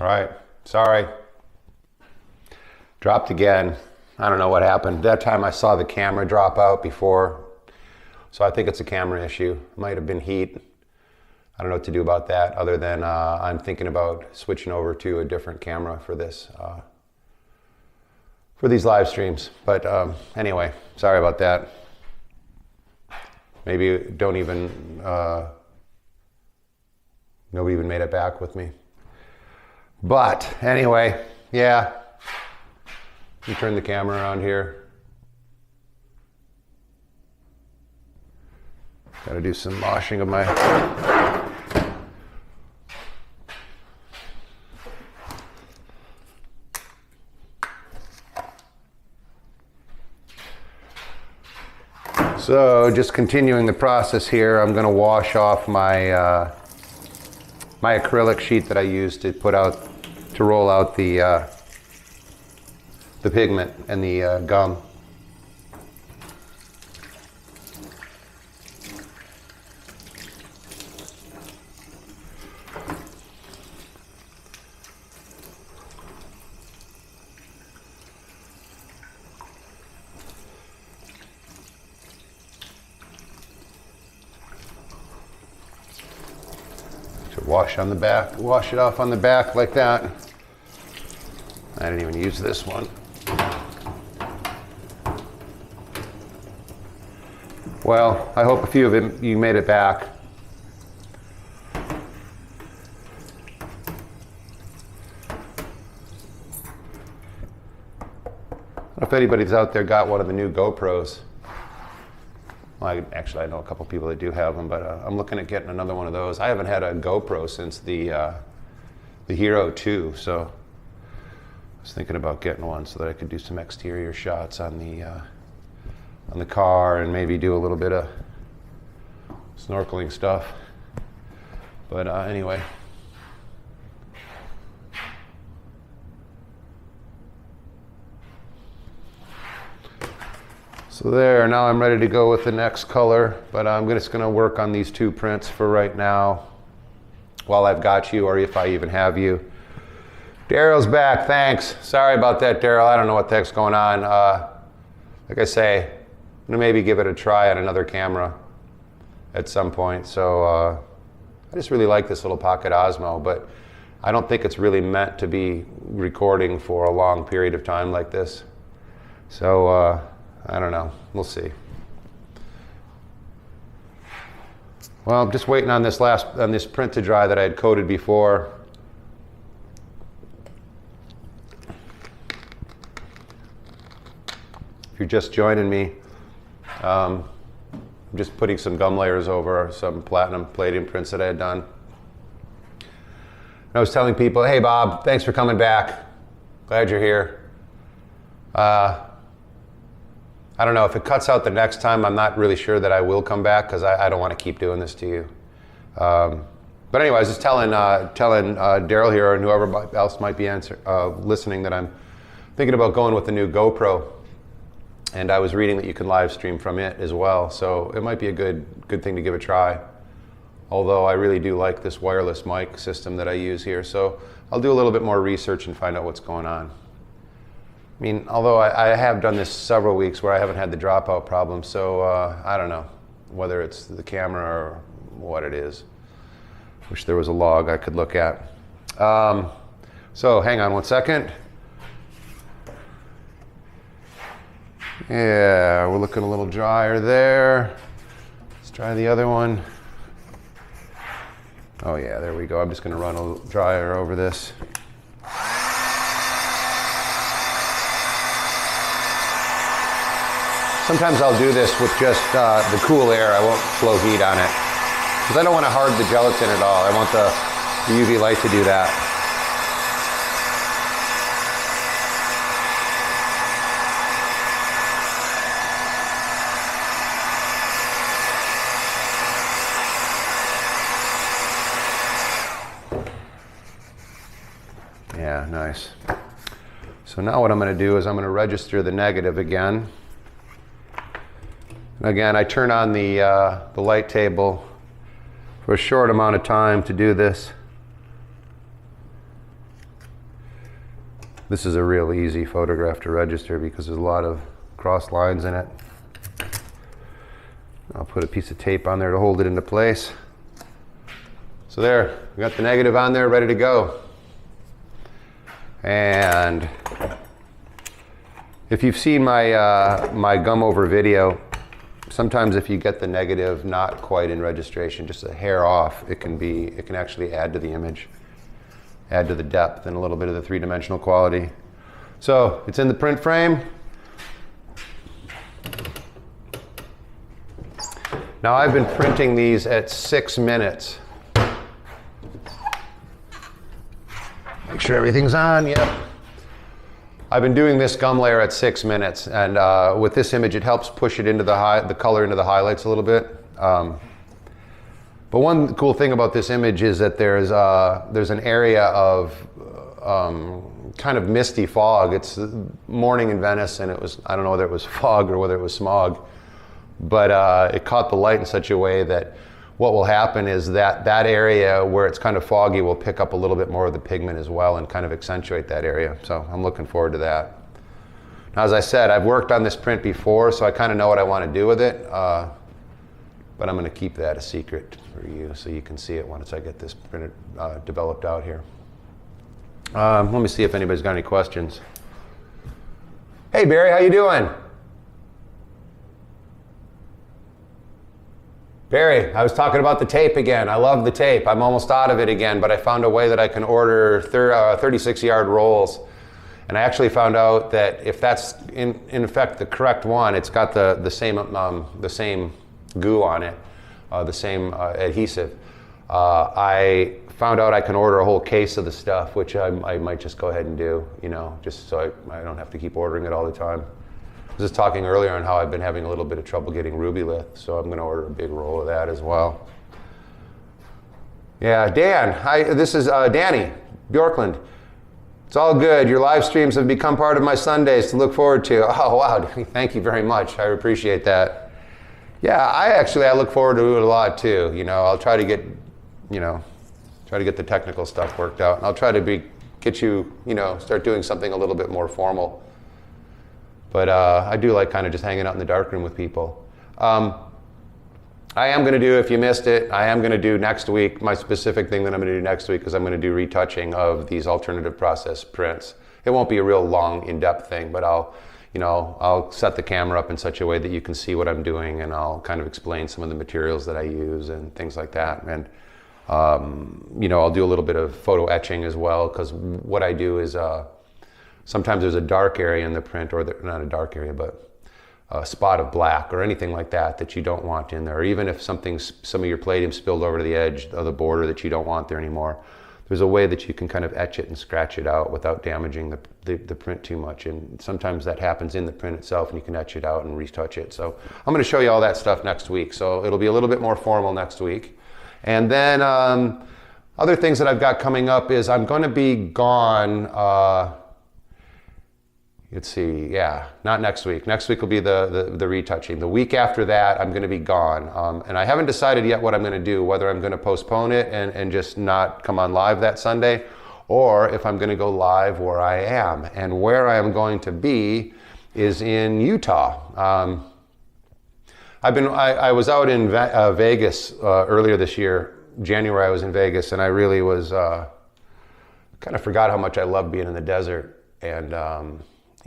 All right, sorry. Dropped again. I don't know what happened. That time I saw the camera drop out before, so I think it's a camera issue. Might have been heat. I don't know what to do about that other than I'm thinking about switching over to a different camera for this, for these live streams. But anyway, sorry about that. Maybe don't even, nobody even made it back with me. But anyway, yeah. Let me turn the camera around here. Got to do some washing of my... So just continuing the process here, I'm going to wash off my my acrylic sheet that I used to roll out the pigment and the gum. Wash on the back, wash it off on the back like that. I didn't even use this one. Well, I hope a few of you made it back. If anybody's out there got one of the new GoPros. Well, actually, I know a couple people that do have them, but I'm looking at getting another one of those. I haven't had a GoPro since the Hero 2, so I was thinking about getting one so that I could do some exterior shots on the car and maybe do a little bit of snorkeling stuff. But anyway. So there, now I'm ready to go with the next color, but I'm just going to work on these two prints for right now while I've got you, or if I even have you. Daryl's back, thanks. Sorry about that, Daryl. I don't know what the heck's going on. Like I say, I'm going to maybe give it a try on another camera at some point. So I just really like this little pocket Osmo, but I don't think it's really meant to be recording for a long period of time like this. So I don't know. We'll see. Well, I'm just waiting on this print to dry that I had coated before. If you're just joining me, I'm just putting some gum layers over some platinum palladium prints that I had done. And I was telling people, hey Bob, thanks for coming back. Glad you're here. I don't know, if it cuts out the next time, I'm not really sure that I will come back because I don't want to keep doing this to you. But anyway, I was just telling Daryl here and whoever else might be listening that I'm thinking about going with the new GoPro. And I was reading that you can live stream from it as well. So it might be a good thing to give a try. Although I really do like this wireless mic system that I use here. So I'll do a little bit more research and find out what's going on. I mean, although I have done this several weeks where I haven't had the dropout problem, so I don't know whether it's the camera or what it is. Wish there was a log I could look at. So hang on one second. Yeah, we're looking a little drier there. Let's try the other one. Oh yeah, there we go. I'm just going to run a little dryer over this. Sometimes I'll do this with just the cool air. I won't blow heat on it because I don't want to harden the gelatin at all. I want the UV light to do that. Yeah, nice. So now what I'm going to do is I'm going to register the negative again. Again, I turn on the light table for a short amount of time to do this. This is a real easy photograph to register because there's a lot of cross lines in it. I'll put a piece of tape on there to hold it into place. So there, we got the negative on there, ready to go. And if you've seen my my gum over video, sometimes if you get the negative not quite in registration, just a hair off, it can actually add to the image, add to the depth and a little bit of the three-dimensional quality. So it's in the print frame. Now I've been printing these at 6 minutes. Make sure everything's on, yep. I've been doing this gum layer at 6 minutes, and with this image it helps push it into the color into the highlights a little bit. But one cool thing about this image is that there's an area of kind of misty fog. It's morning in Venice, and it was, I don't know whether it was fog or whether it was smog, but it caught the light in such a way that what will happen is that area where it's kind of foggy will pick up a little bit more of the pigment as well and kind of accentuate that area. So I'm looking forward to that. Now, as I said, I've worked on this print before, so I kind of know what I want to do with it, but I'm going to keep that a secret for you so you can see it once I get this printed, developed out here. Let me see if anybody's got any questions. Hey Barry, how you doing? Barry, I was talking about the tape again. I love the tape. I'm almost out of it again, but I found a way that I can order 36-yard rolls. And I actually found out that if that's in effect the correct one, it's got the same glue on it, the same adhesive. I found out I can order a whole case of the stuff, which I might just go ahead and do, just so I don't have to keep ordering it all the time. I was just talking earlier on how I've been having a little bit of trouble getting ruby lith, so I'm going to order a big roll of that as well. Yeah, Dan, hi, this is Danny Bjorkland. It's all good. Your live streams have become part of my Sundays to look forward to. Oh, wow, Danny, thank you very much. I appreciate that. Yeah, I look forward to it a lot too. I'll try to get, the technical stuff worked out, and I'll try to get you, start doing something a little bit more formal. But I do like kind of just hanging out in the darkroom with people. I am going to do, if you missed it, I am going to do next week, my specific thing that I'm going to do next week is I'm going to do retouching of these alternative process prints. It won't be a real long, in-depth thing, but I'll set the camera up in such a way that you can see what I'm doing, and I'll kind of explain some of the materials that I use and things like that. And I'll do a little bit of photo etching as well, because what I do is sometimes there's a dark area in the print, or not a dark area, but a spot of black or anything like that you don't want in there. Or even if some of your palladium spilled over to the edge of the border that you don't want there anymore, there's a way that you can kind of etch it and scratch it out without damaging the print too much. And sometimes that happens in the print itself, and you can etch it out and retouch it. So I'm going to show you all that stuff next week. So it'll be a little bit more formal next week. And then other things that I've got coming up is I'm going to be gone. Let's see, yeah, not next week. Next week will be the retouching. The week after that, I'm going to be gone. And I haven't decided yet what I'm going to do, whether I'm going to postpone it and just not come on live that Sunday, or if I'm going to go live where I am. And where I am going to be is in Utah. I was out in Vegas earlier this year. January I was in Vegas, and I really was, kind of forgot how much I loved being in the desert. And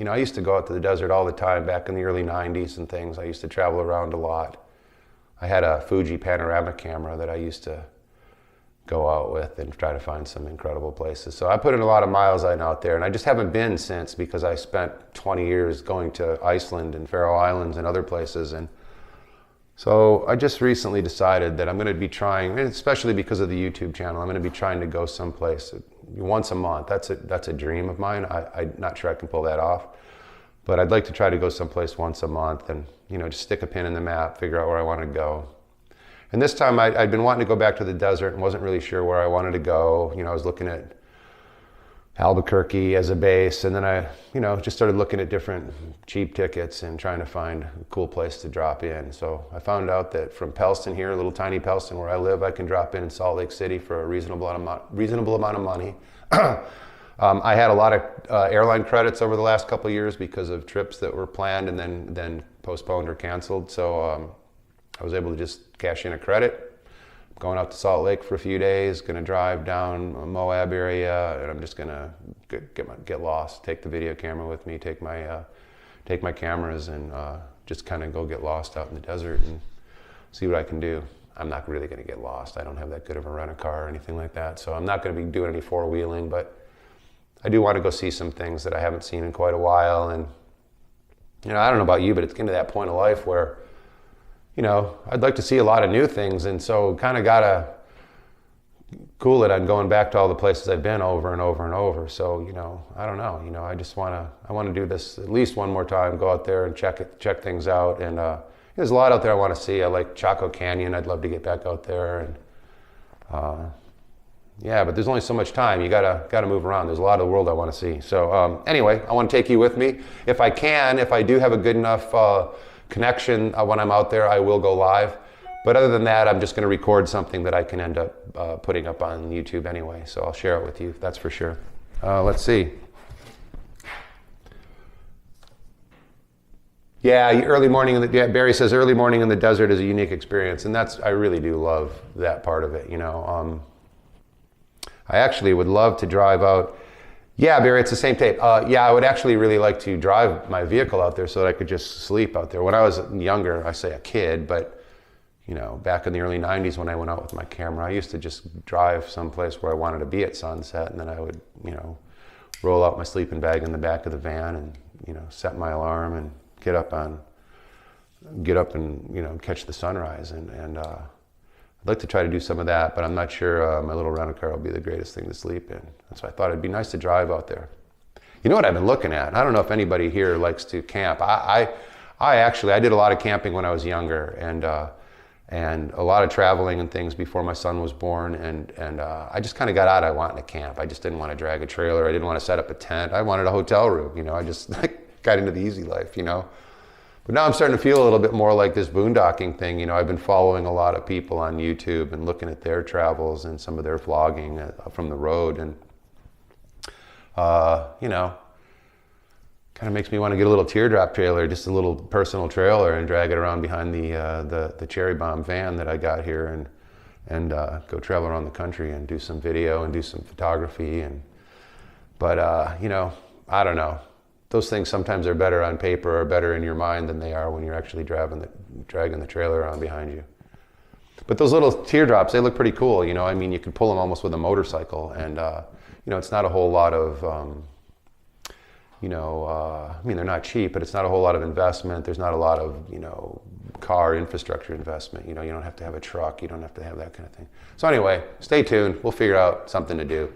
I used to go out to the desert all the time back in the early 90s and things. I used to travel around a lot. I had a Fuji panoramic camera that I used to go out with and try to find some incredible places. So I put in a lot of miles out there, and I just haven't been since, because I spent 20 years going to Iceland and Faroe Islands and other places. And so I just recently decided that I'm going to be trying, especially because of the YouTube channel, I'm going to be trying to go someplace once a month. That's a dream of mine. I'm not sure I can pull that off, but I'd like to try to go someplace once a month and just stick a pin in the map, figure out where I want to go. And this time I'd been wanting to go back to the desert and wasn't really sure where I wanted to go. I was looking at Albuquerque as a base, and then I just started looking at different cheap tickets and trying to find a cool place to drop in. So I found out that from Pellston here, a little tiny Pellston where I live, I can drop in Salt Lake City for a reasonable amount of money. I had a lot of airline credits over the last couple of years because of trips that were planned and then postponed or canceled. So I was able to just cash in a credit. Going out to Salt Lake for a few days, going to drive down Moab area, and I'm just going to get lost, take the video camera with me, take my cameras, and just kind of go get lost out in the desert and see what I can do. I'm not really going to get lost. I don't have that good of a rent-a-car or anything like that, so I'm not going to be doing any four-wheeling, but I do want to go see some things that I haven't seen in quite a while. And I don't know about you, but it's getting to that point of life where I'd like to see a lot of new things, and so kind of gotta cool it on going back to all the places I've been over and over and over. So I don't know. I want to do this at least one more time. Go out there and check things out. And there's a lot out there I want to see. I like Chaco Canyon. I'd love to get back out there. And yeah, but there's only so much time. You gotta move around. There's a lot of the world I want to see. So anyway, I want to take you with me if I can. If I do have a good enough connection when I'm out there, I will go live. But other than that, I'm just going to record something that I can end up putting up on YouTube anyway. So I'll share it with you, that's for sure. Let's see. Yeah, early morning Barry says early morning in the desert is a unique experience, and I really do love that part of it. I actually would love to drive out. Yeah, Barry, it's the same tape. Yeah, I would actually really like to drive my vehicle out there so that I could just sleep out there. When I was younger, I say a kid, but back in the early 90s when I went out with my camera, I used to just drive someplace where I wanted to be at sunset, and then I would, roll out my sleeping bag in the back of the van and, set my alarm and get up and, catch the sunrise. And I'd like to try to do some of that, but I'm not sure my little rental car will be the greatest thing to sleep in. So I thought it'd be nice to drive out there. You know what I've been looking at? I don't know if anybody here likes to camp. I did a lot of camping when I was younger, and a lot of traveling and things before my son was born, and I just kind of got out of wanting to camp. I just didn't want to drag a trailer. I didn't want to set up a tent. I wanted a hotel room. I just got into the easy life. But now I'm starting to feel a little bit more like this boondocking thing. I've been following a lot of people on YouTube and looking at their travels and some of their vlogging from the road, and kind of makes me want to get a little teardrop trailer, just a little personal trailer, and drag it around behind the Cherry Bomb van that I got here, and go travel around the country and do some video and do some photography. But I don't know. Those things sometimes are better on paper or better in your mind than they are when you're actually dragging the trailer around behind you. But those little teardrops, they look pretty cool. You can pull them almost with a motorcycle, and it's not a whole lot of, they're not cheap, but it's not a whole lot of investment. There's not a lot of, car infrastructure investment. You don't have to have a truck. You don't have to have that kind of thing. So anyway, stay tuned. We'll figure out something to do.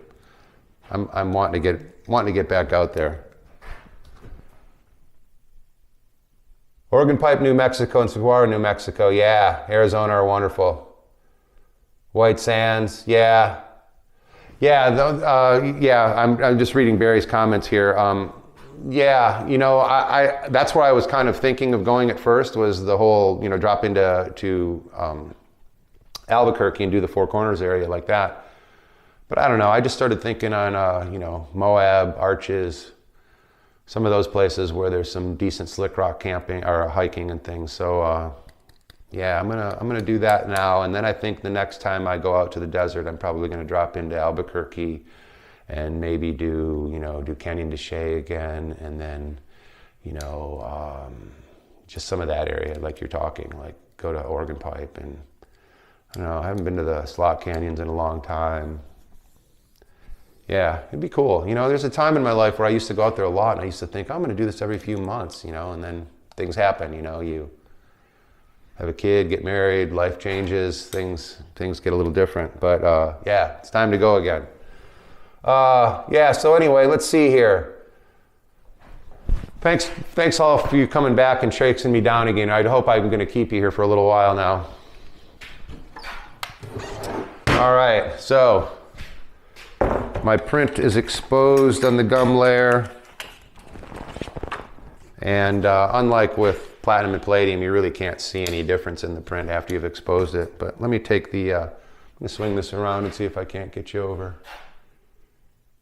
I'm wanting to get back out there. Oregon Pipe, New Mexico, and Saguaro, New Mexico. Yeah, Arizona are wonderful. White Sands, yeah. Yeah, I'm just reading Barry's comments here. I that's where I was kind of thinking of going at first, was the whole, drop into Albuquerque and do the Four Corners area like that. But I don't know, I just started thinking on, Moab, Arches, some of those places where there's some decent slick rock camping or hiking and things. So yeah, I'm gonna do that now, and then I think the next time I go out to the desert, I'm probably gonna drop into Albuquerque and maybe do Canyon de Chelly again, and then just some of that area like you're talking, like go to Oregon Pipe, and I don't know, I haven't been to the slot canyons in a long time. Yeah, it'd be cool. There's a time in my life where I used to go out there a lot, and I used to think, I'm going to do this every few months, and then things happen, you have a kid, get married, life changes, things get a little different. But yeah, it's time to go again. Yeah, so anyway, let's see here. Thanks all for you coming back and chasing me down again. I hope I'm going to keep you here for a little while now. All right, so my print is exposed on the gum layer, and unlike with platinum and palladium, you really can't see any difference in the print after you've exposed it. But let me take I'm gonna swing this around and see if I can't get you over.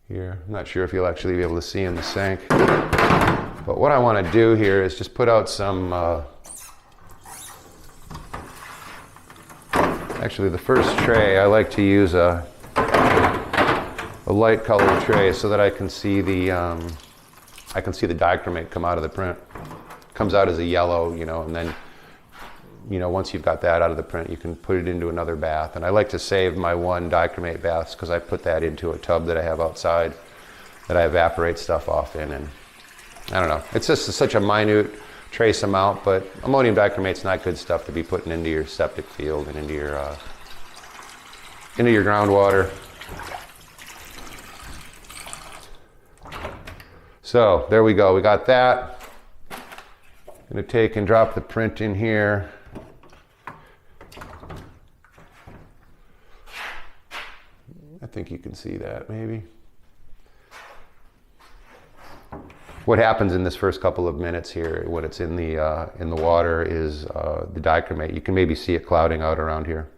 here. I'm not sure if you'll actually be able to see in the sink. But what I want to do here is just put out some, actually the first tray, I like to use a light colored tray so that I can see the dichromate come out of the print. It comes out as a yellow, and then, once you've got that out of the print, you can put it into another bath. And I like to save my one dichromate baths because I put that into a tub that I have outside that I evaporate stuff off in. And I don't know, it's just such a minute trace amount, but ammonium dichromate's not good stuff to be putting into your septic field and into your groundwater. So there we go, we got that. I'm gonna take and drop the print in here. I think you can see that maybe. What happens in this first couple of minutes here when it's in the water is the dichromate. You can maybe see it clouding out around here.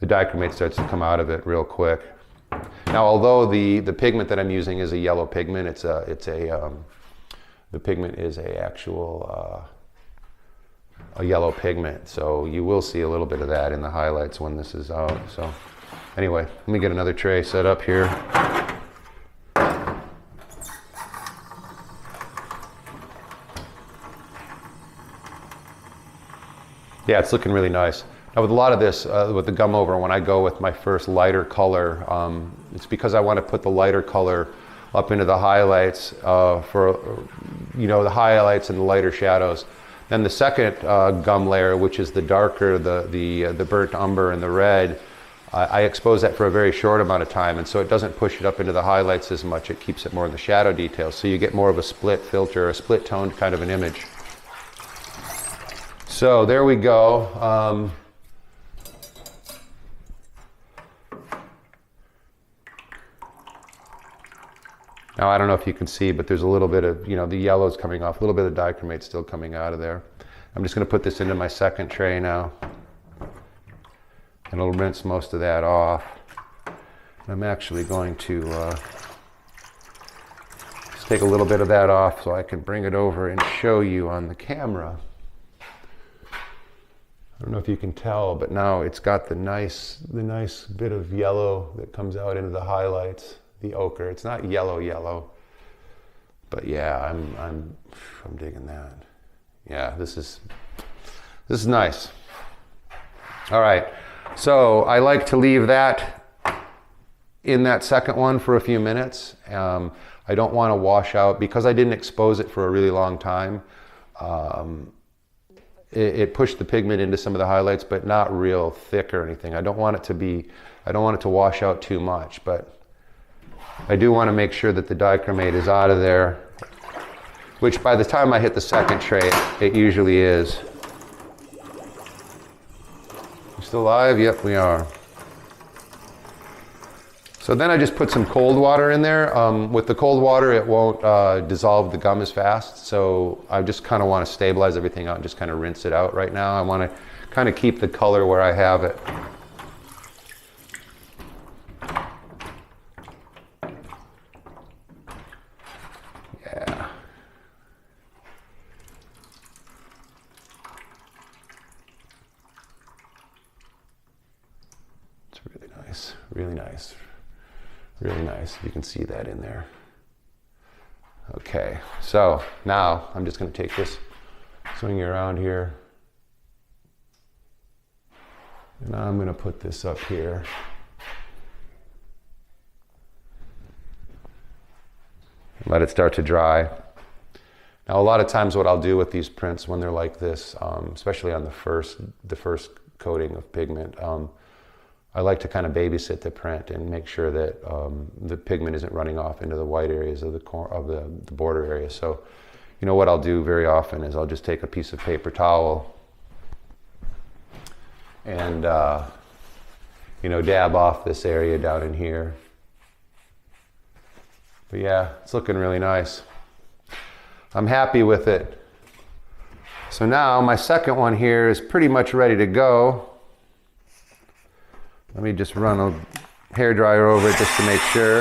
The dichromate starts to come out of it real quick. Now, although the pigment that I'm using is a yellow pigment, the pigment is a yellow pigment. So you will see a little bit of that in the highlights when this is out. So anyway, let me get another tray set up here. Yeah, it's looking really nice. Now with a lot of this, with the gum over, when I go with my first lighter color, it's because I want to put the lighter color up into the highlights for, the highlights and the lighter shadows. Then the second gum layer, which is the darker, the burnt umber and the red, I expose that for a very short amount of time, and so it doesn't push it up into the highlights as much. It keeps it more in the shadow details, so you get more of a split filter, a split toned kind of an image. So there we go. Now I don't know if you can see, but there's a little bit of, the yellow's coming off, a little bit of dichromate still coming out of there. I'm just going to put this into my second tray now. And it'll rinse most of that off. I'm actually going to just take a little bit of that off so I can bring it over and show you on the camera. I don't know if you can tell, but now it's got the nice bit of yellow that comes out into the highlights, the ochre. It's not yellow, but yeah, I'm digging that. Yeah, this is nice. All right, so I like to leave that in that second one for a few minutes. I don't want to wash out because I didn't expose it for a really long time. It pushed the pigment into some of the highlights, but not real thick or anything. I don't want it to wash out too much, but I do want to make sure that the dichromate is out of there, which by the time I hit the second tray, it usually is. You still alive? Yep, we are. So then I just put some cold water in there. With the cold water, it won't dissolve the gum as fast. So I just kind of want to stabilize everything out and just kind of rinse it out right now. I want to kind of keep the color where I have it. Yeah. It's really nice, really nice. Really nice, you can see that in there. Okay, so now I'm just going to take this, swing it around here, and I'm going to put this up here. Let it start to dry. Now a lot of times what I'll do with these prints when they're like this, especially on the first coating of pigment, I like to kind of babysit the print and make sure that the pigment isn't running off into the white areas of the border area. So, what I'll do very often is I'll just take a piece of paper towel and, dab off this area down in here. But yeah, it's looking really nice. I'm happy with it. So now my second one here is pretty much ready to go. Let me just run a hairdryer over it just to make sure.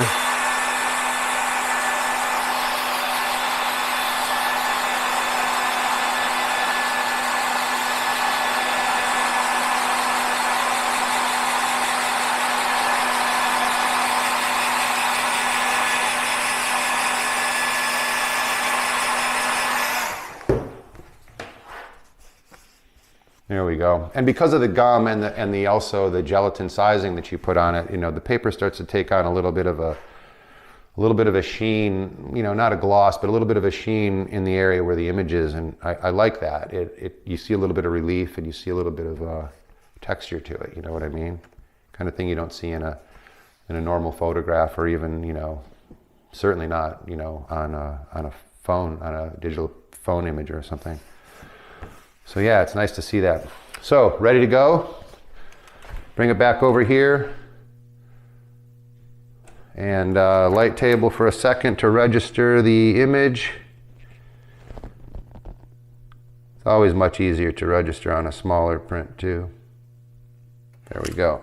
There we go. And because of the gum and the also the gelatin sizing that you put on it, the paper starts to take on a little bit of a sheen, not a gloss, but a little bit of a sheen in the area where the image is, and I like that. You see a little bit of relief and you see a little bit of texture to it. You know what I mean? Kind of thing you don't see in a normal photograph, or even certainly not on a phone, on a digital phone image or something. So yeah, it's nice to see that. So, ready to go? Bring it back over here. And light table for a second to register the image. It's always much easier to register on a smaller print too. There we go.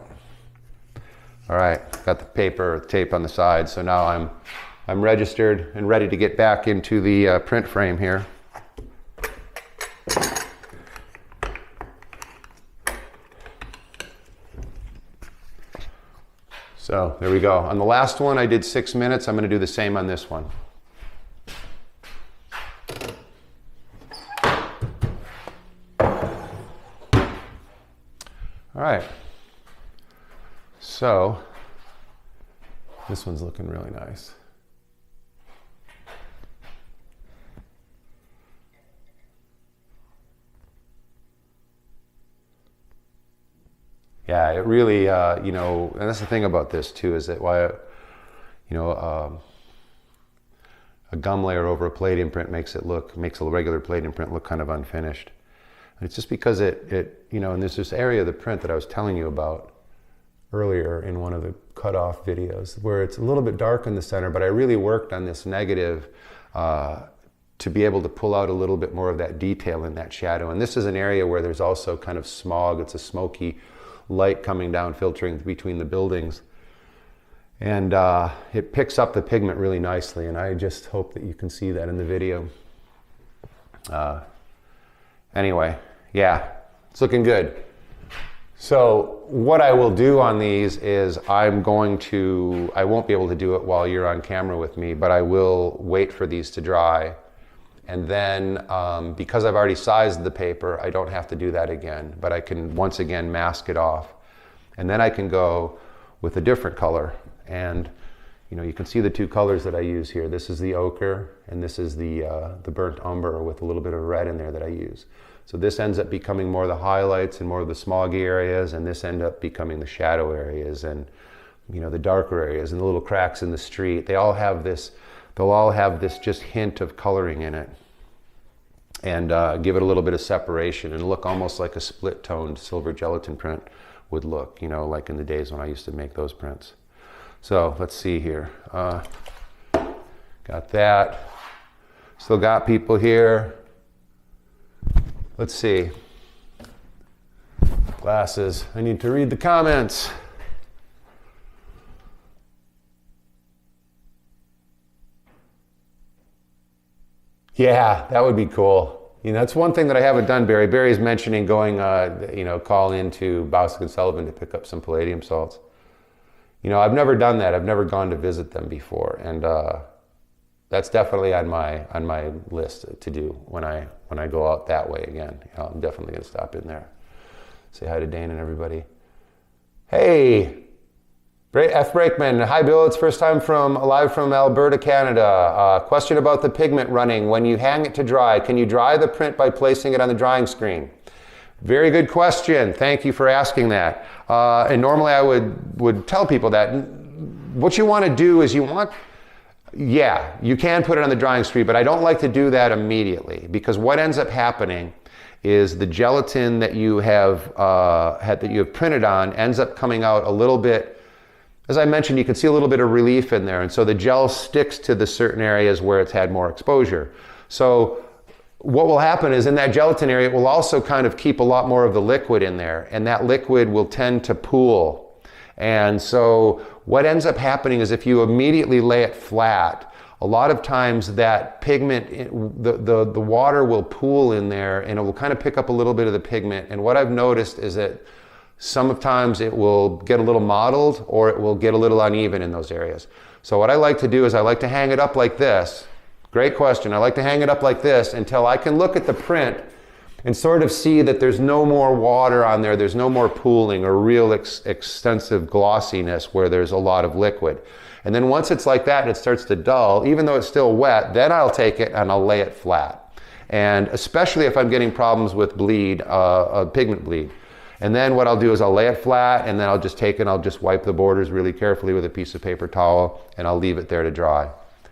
All right, got the paper tape on the side, so now I'm registered and ready to get back into the print frame here. So there we go. On the last one, I did 6 minutes. I'm going to do the same on this one. All right. So this one's looking really nice. Yeah, it really, and that's the thing about this too, is that a gum layer over a plate imprint makes a regular plate imprint look kind of unfinished. And it's just because and there's this area of the print that I was telling you about earlier in one of the cutoff videos, where it's a little bit dark in the center, but I really worked on this negative to be able to pull out a little bit more of that detail in that shadow. And this is an area where there's also kind of smog. It's a smoky light coming down, filtering between the buildings, and it picks up the pigment really nicely, and I just hope that you can see that in the video. Anyway, yeah, it's looking good. So what I will do on these is I won't be able to do it while you're on camera with me, but I will wait for these to dry. And then, because I've already sized the paper, I don't have to do that again, but I can once again mask it off. And then I can go with a different color. And you can see the two colors that I use here. This is the ochre, and this is the burnt umber with a little bit of red in there that I use. So this ends up becoming more of the highlights and more of the smoggy areas, and this ends up becoming the shadow areas and the darker areas and the little cracks in the street. They'll all have this just hint of coloring in it, and give it a little bit of separation and look almost like a split-toned silver gelatin print would look, like in the days when I used to make those prints. So let's see here. Got that. Still got people here. Let's see. Glasses. I need to read the comments. Yeah, that would be cool. That's one thing that I haven't done, Barry. Barry's mentioning going, call into Bausk and Sullivan to pick up some palladium salts. I've never done that. I've never gone to visit them before, and that's definitely on my list to do when I go out that way again. I'm definitely gonna stop in there. Say hi to Dane and everybody. Hey. F. Brakeman, hi Bill, it's first time live from Alberta, Canada. Question about the pigment running. When you hang it to dry, can you dry the print by placing it on the drying screen? Very good question. Thank you for asking that. And normally I would tell people that. What you want to do is you can put it on the drying screen, but I don't like to do that immediately, because what ends up happening is the gelatin that you have printed on ends up coming out a little bit. As I mentioned, you can see a little bit of relief in there, and so the gel sticks to the certain areas where it's had more exposure. So what will happen is in that gelatin area, it will also kind of keep a lot more of the liquid in there, and that liquid will tend to pool. And so what ends up happening is if you immediately lay it flat, a lot of times that pigment, the water will pool in there, and it will kind of pick up a little bit of the pigment. And what I've noticed is that sometimes it will get a little mottled, or it will get a little uneven in those areas. So what I like to do is I like to hang it up like this. Great question. I like to hang it up like this until I can look at the print and sort of see that there's no more water on there, there's no more pooling or real extensive glossiness where there's a lot of liquid. And then once it's like that and it starts to dull, even though it's still wet, then I'll take it and I'll lay it flat. And especially if I'm getting problems with bleed, pigment bleed. And then what I'll do is I'll lay it flat, and then I'll just take it and I'll just wipe the borders really carefully with a piece of paper towel, and I'll leave it there to dry.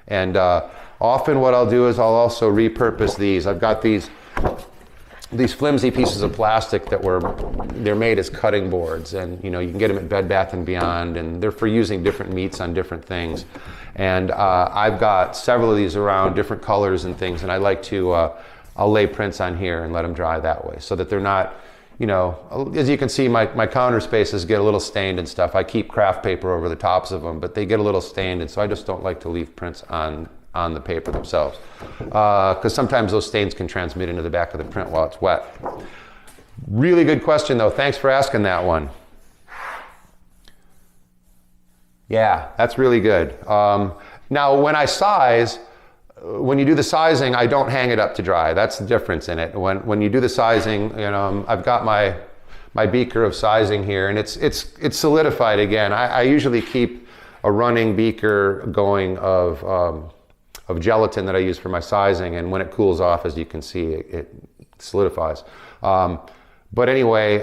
And often what I'll do is I'll also repurpose these. I've got these flimsy pieces of plastic that they're made as cutting boards, and you can get them at Bed Bath & Beyond, and they're for using different meats on different things. And I've got several of these around, different colors and things, and I like to, I'll lay prints on here and let them dry that way, so that they're not, as you can see, my counter spaces get a little stained and stuff. I keep craft paper over the tops of them, but they get a little stained, and so I just don't like to leave prints on the paper themselves, because sometimes those stains can transmit into the back of the print while it's wet. Really good question though, thanks for asking that one. Yeah, that's really good. Now when I size, when you do the sizing, I don't hang it up to dry. That's the difference in it. When you do the sizing, I've got my beaker of sizing here, and it's solidified again. I usually keep a running beaker going of gelatin that I use for my sizing, and when it cools off, as you can see, it solidifies. But anyway,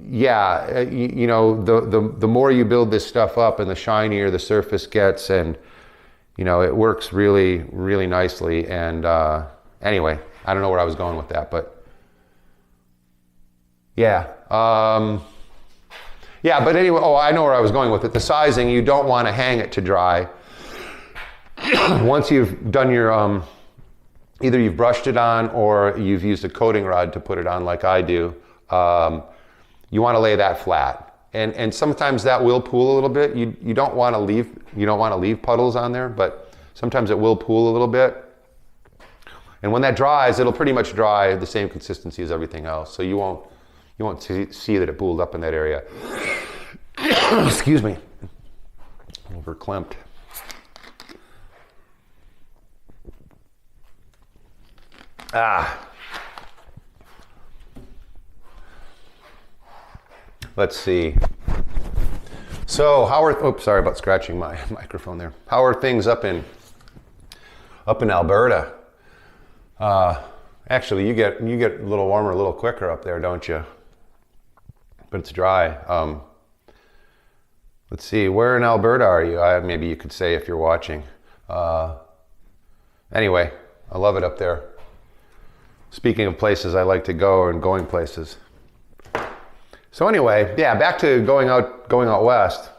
yeah, the more you build this stuff up, and the shinier the surface gets, and it works really, really nicely. And anyway, I don't know where I was going with that, but yeah. Yeah, but anyway, I know where I was going with it. The sizing, you don't want to hang it to dry. Once you've done your, either you've brushed it on or you've used a coating rod to put it on like I do, you want to lay that flat. And sometimes that will pool a little bit. You don't want to leave puddles on there, but sometimes it will pool a little bit. And when that dries, it'll pretty much dry the same consistency as everything else. So you won't see that it pooled up in that area. Excuse me. Overclamped. Let's see. So sorry about scratching my microphone there. How are things up in Alberta? Actually, you get a little warmer a little quicker up there, don't you? But it's dry. Let's see, where in Alberta are you? Maybe you could say if you're watching. Anyway, I love it up there. Speaking of places I like to go and going places. So anyway, yeah, back to going out west.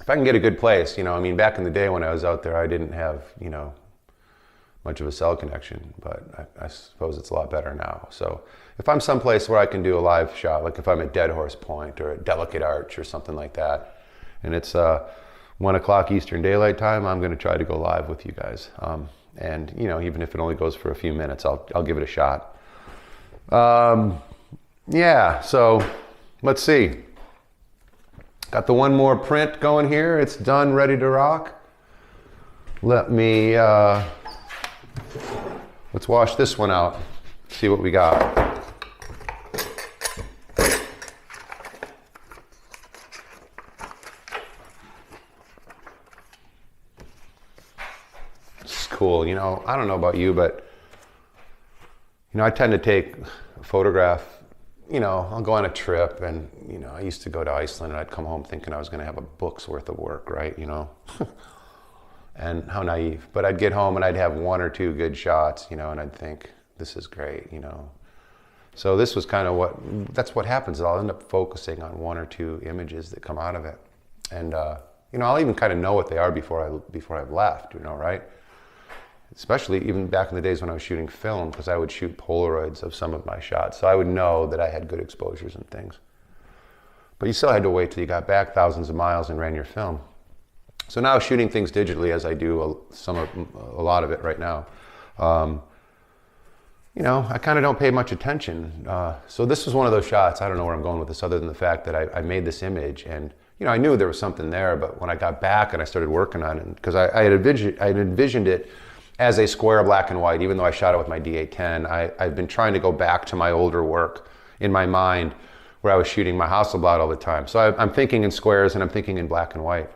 If I can get a good place, back in the day when I was out there, I didn't have, much of a cell connection, but I suppose it's a lot better now. So if I'm someplace where I can do a live shot, like if I'm at Dead Horse Point or at Delicate Arch or something like that, and it's 1 o'clock Eastern Daylight Time, I'm going to try to go live with you guys. And even if it only goes for a few minutes, I'll give it a shot. Yeah, so let's see. Got the one more print going here. It's done, ready to rock. Let me, let's wash this one out, see what we got. Cool. I don't know about you, but I tend to take a photograph. I'll go on a trip, and I used to go to Iceland, and I'd come home thinking I was going to have a book's worth of work, right? And how naive. But I'd get home and I'd have 1 or 2 good shots, and I'd think, this is great, So this was kind of that's what happens. I'll end up focusing on 1 or 2 images that come out of it, and I'll even kind of know what they are before I've left, right? Especially even back in the days when I was shooting film, because I would shoot Polaroids of some of my shots. So I would know that I had good exposures and things. But you still had to wait till you got back thousands of miles and ran your film. So now shooting things digitally, as I do a lot of it right now, I kind of don't pay mumuch attention. So this was one of those shots, I don't know where I'm going with this other than the fact that I made this image, and I knew there was something there, but when I got back and I started working on it, because I had envisioned it as a square black and white, even though I shot it with my D810. I've been trying to go back to my older work in my mind where I was shooting my Hasselblad all the time. So I'm thinking in squares and I'm thinking in black and white.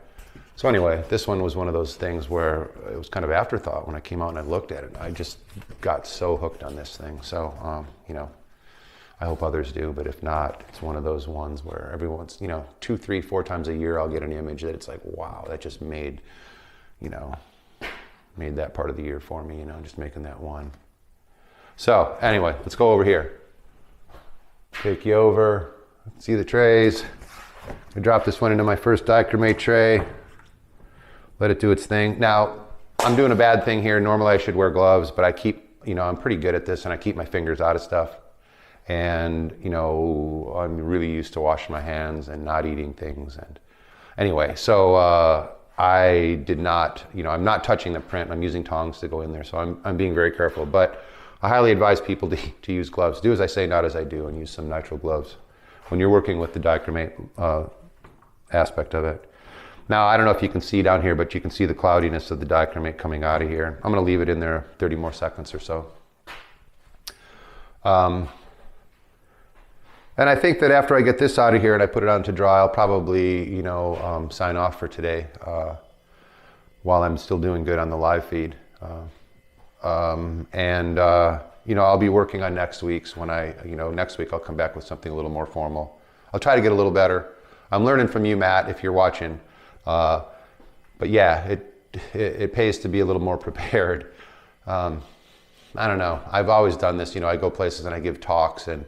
So anyway, this one was one of those things where it was kind of afterthought when I came out and I looked at it. I just got so hooked on this thing. So, you know, I hope others do, but if not, it's one of those ones where every once, you know, 2, 3, 4 times a year, I'll get an image that it's like, wow, that just made, you know, made that part of the year for me, you know, just making that one. So anyway, let's go over here. Take you over, see the trays. I dropped this one into my first dichromate tray. Let it do its thing. Now, I'm doing a bad thing here. Normally I should wear gloves, but I keep, you know, I'm pretty good at this and I keep my fingers out of stuff. And, you know, I'm really used to washing my hands and not eating things. And anyway, so I did not, you know, I'm not touching the print. I'm using tongs to go in there. So I'm being very careful. But I highly advise people to use gloves. Do as I say, not as I do, and use some nitrile gloves when you're working with the dichromate aspect of it. Now, I don't know if you can see down here, but you can see the cloudiness of the dichromate coming out of here. I'm going to leave it in there 30 more seconds or so. And I think that after I get this out of here and I put it on to dry, I'll probably, you know, sign off for today while I'm still doing good on the live feed. You know, I'll be working on next week's when next week I'll come back with something a little more formal. I'll try to get a little better. I'm learning from you, Matt, if you're watching. But yeah, it pays to be a little more prepared. I don't know. I've always done this. You know, I go places and I give talks and,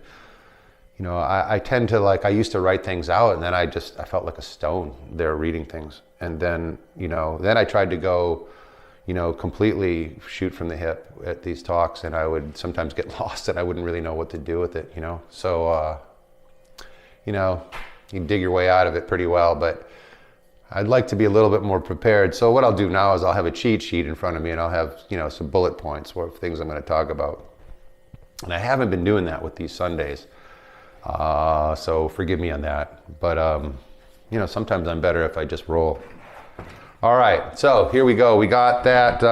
you know, I tend to I used to write things out and then I felt like a stone there reading things. And then, you know, then I tried to go, you know, completely shoot from the hip at these talks and I would sometimes get lost and I wouldn't really know what to do with it, you know. So, you know, you can dig your way out of it pretty well, but I'd like to be a little bit more prepared. So what I'll do now is I'll have a cheat sheet in front of me and I'll have, you know, some bullet points for things I'm going to talk about. And I haven't been doing that with these Sundays. So forgive me on that. But, you know, sometimes I'm better if I just roll. All right, so here we go. We got that.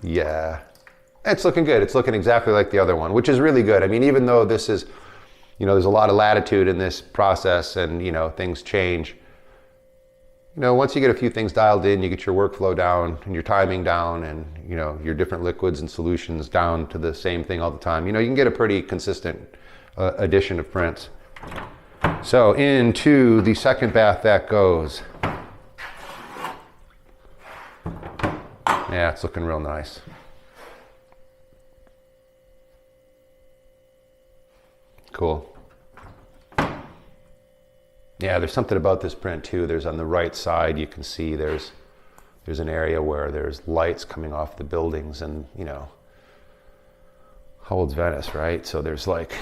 Yeah, it's looking good. It's looking exactly like the other one, which is really good. I mean, even though this is, you know, there's a lot of latitude in this process and, you know, things change. You know, once you get a few things dialed in, you get your workflow down and your timing down and, you know, your different liquids and solutions down to the same thing all the time. You know, you can get a pretty consistent addition of prints. So into the second bath that goes. Yeah, it's looking real nice. Cool. Yeah, there's something about this print too. There's on the right side, you can see there's an area where there's lights coming off the buildings and, you know, how old's Venice, right? So there's like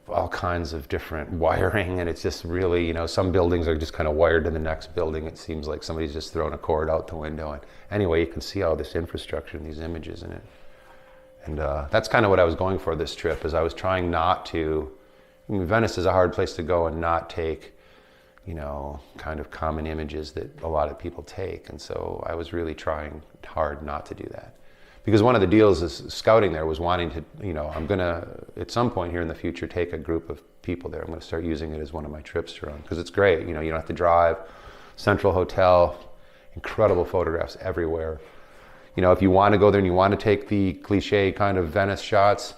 all kinds of different wiring and it's just really, you know, some buildings are just kind of wired to the next building. It seems like somebody's just thrown a cord out the window. And anyway, you can see all this infrastructure and these images in it. And that's kind of what I was going for this trip, is I was trying not to, I mean, Venice is a hard place to go and not take, you know, kind of common images that a lot of people take. And so I was really trying hard not to do that. Because one of the deals is scouting there was wanting to, you know, I'm going to, at some point here in the future, take a group of people there. I'm going to start using it as one of my trips to run. Because it's great, you know, you don't have to drive. Central hotel, incredible photographs everywhere. You know, if you want to go there and you want to take the cliche kind of Venice shots,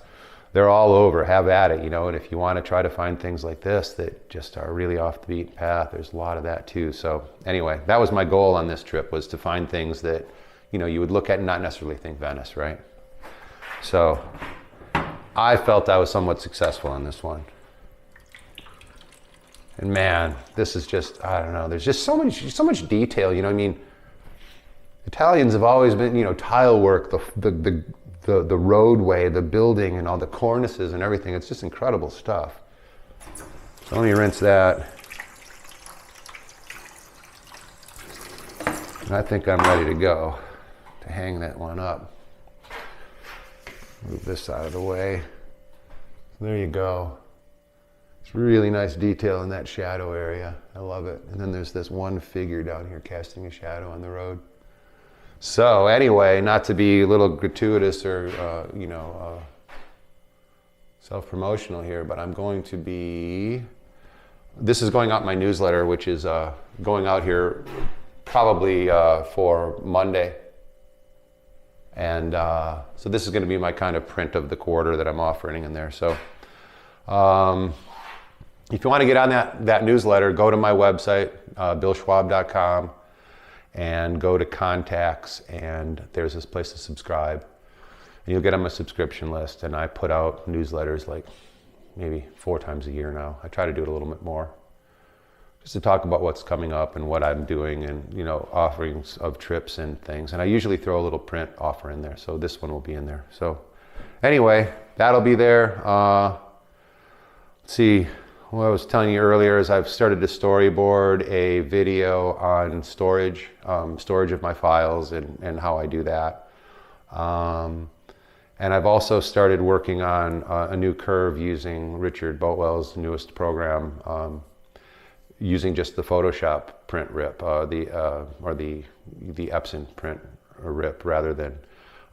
they're all over, have at it, you know. And if you want to try to find things like this that just are really off the beaten path, there's a lot of that too. So anyway, that was my goal on this trip, was to find things that, you know, you would look at and not necessarily think Venice, right? So I felt I was somewhat successful on this one. And man, this is just, I don't know, there's just so much detail, you know. I mean, Italians have always been, you know, tile work, the roadway, the building, and all the cornices and everything. It's just incredible stuff. So let me rinse that. And I think I'm ready to go to hang that one up. Move this out of the way. There you go. It's really nice detail in that shadow area. I love it. And then there's this one figure down here casting a shadow on the road. So anyway, not to be a little gratuitous or, self-promotional here, but I'm going to be, this is going out in my newsletter, which is going out here probably for Monday. And so this is going to be my kind of print of the quarter that I'm offering in there. So if you want to get on that newsletter, go to my website, billschwab.com, and go to contacts, and there's this place to subscribe. And you'll get on my subscription list, and I put out newsletters like maybe 4 times a year now. I try to do it a little bit more, just to talk about what's coming up and what I'm doing, and offerings of trips and things. And I usually throw a little print offer in there, so this one will be in there. So anyway, that'll be there. Let's see, what I was telling you earlier is I've started to storyboard a video on storage of my files and how I do that. And I've also started working on a new curve using Richard Boatwell's newest program, using just the Photoshop print rip, the Epson print rip rather than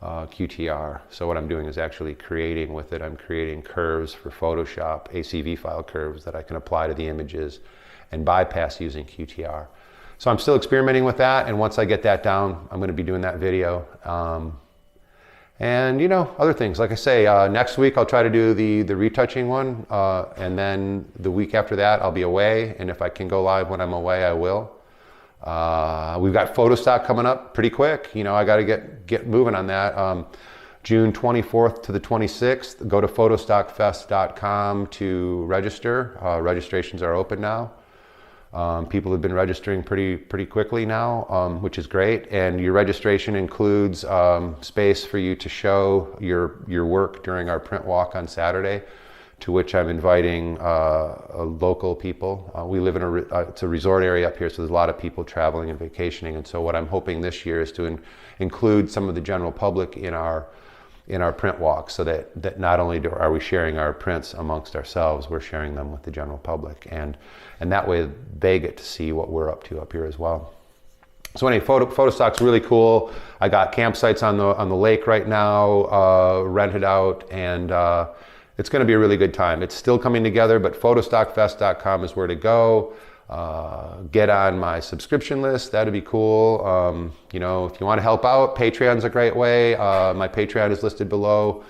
QTR. So what I'm doing is actually creating with it, I'm creating curves for Photoshop, ACV file curves that I can apply to the images and bypass using QTR. So I'm still experimenting with that, and once I get that down, I'm going to be doing that video. And other things, like I say, next week I'll try to do the retouching one, and then the week after that I'll be away, and if I can go live when I'm away, I will. We've got photo stock coming up pretty quick. I got to get moving on that. June 24th to the 26th, go to photostockfest.com to register. Registrations are open now. People have been registering pretty quickly now, which is great. And your registration includes space for you to show your work during our print walk on Saturday, to which I'm inviting local people. We live in it's a resort area up here, so there's a lot of people traveling and vacationing. And so what I'm hoping this year is to include some of the general public in our print walk, so that not only are we sharing our prints amongst ourselves, we're sharing them with the general public. And that way they get to see what we're up to up here as well. So anyway, photo stock's really cool. I got campsites on the lake right now, rented out, and it's going to be a really good time. It's still coming together, but photostockfest.com is where to go. Get on my subscription list. That'd be cool. If you want to help out, Patreon's a great way. My Patreon is listed below.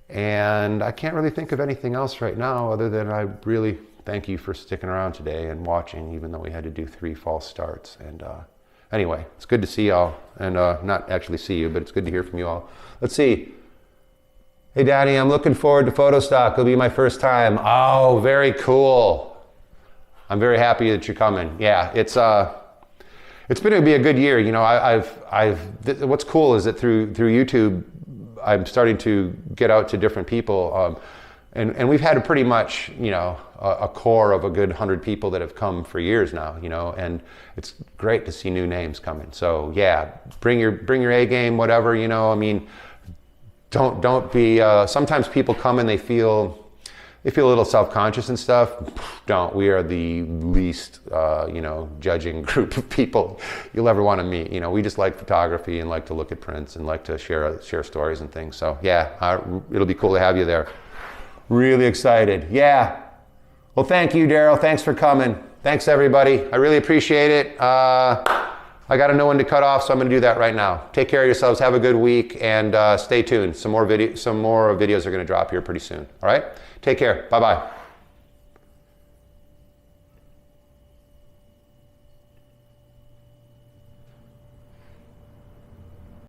And I can't really think of anything else right now other than I really thank you for sticking around today and watching, even though we had to do 3 false starts. And anyway, it's good to see y'all, and not actually see you, but it's good to hear from you all. Let's see. Hey, Daddy, I'm looking forward to photo stock. It'll be my first time. Oh, very cool. I'm very happy that you're coming. Yeah, it's been to be a good year. What's cool is that through YouTube, I'm starting to get out to different people, and we've had a pretty much a core of a good 100 people that have come for years now. And it's great to see new names coming. So yeah, bring your A game, whatever. Don't be. Sometimes people come and they feel a little self-conscious and stuff. Don't. We are the least, judging group of people you'll ever want to meet. We just like photography and like to look at prints and like to share stories and things. So yeah, it'll be cool to have you there. Really excited. Yeah. Well, thank you, Daryl. Thanks for coming. Thanks, everybody. I really appreciate it. I got to know when to cut off, so I'm going to do that right now. Take care of yourselves. Have a good week, and stay tuned. Some more videos are going to drop here pretty soon. All right? Take care. Bye-bye.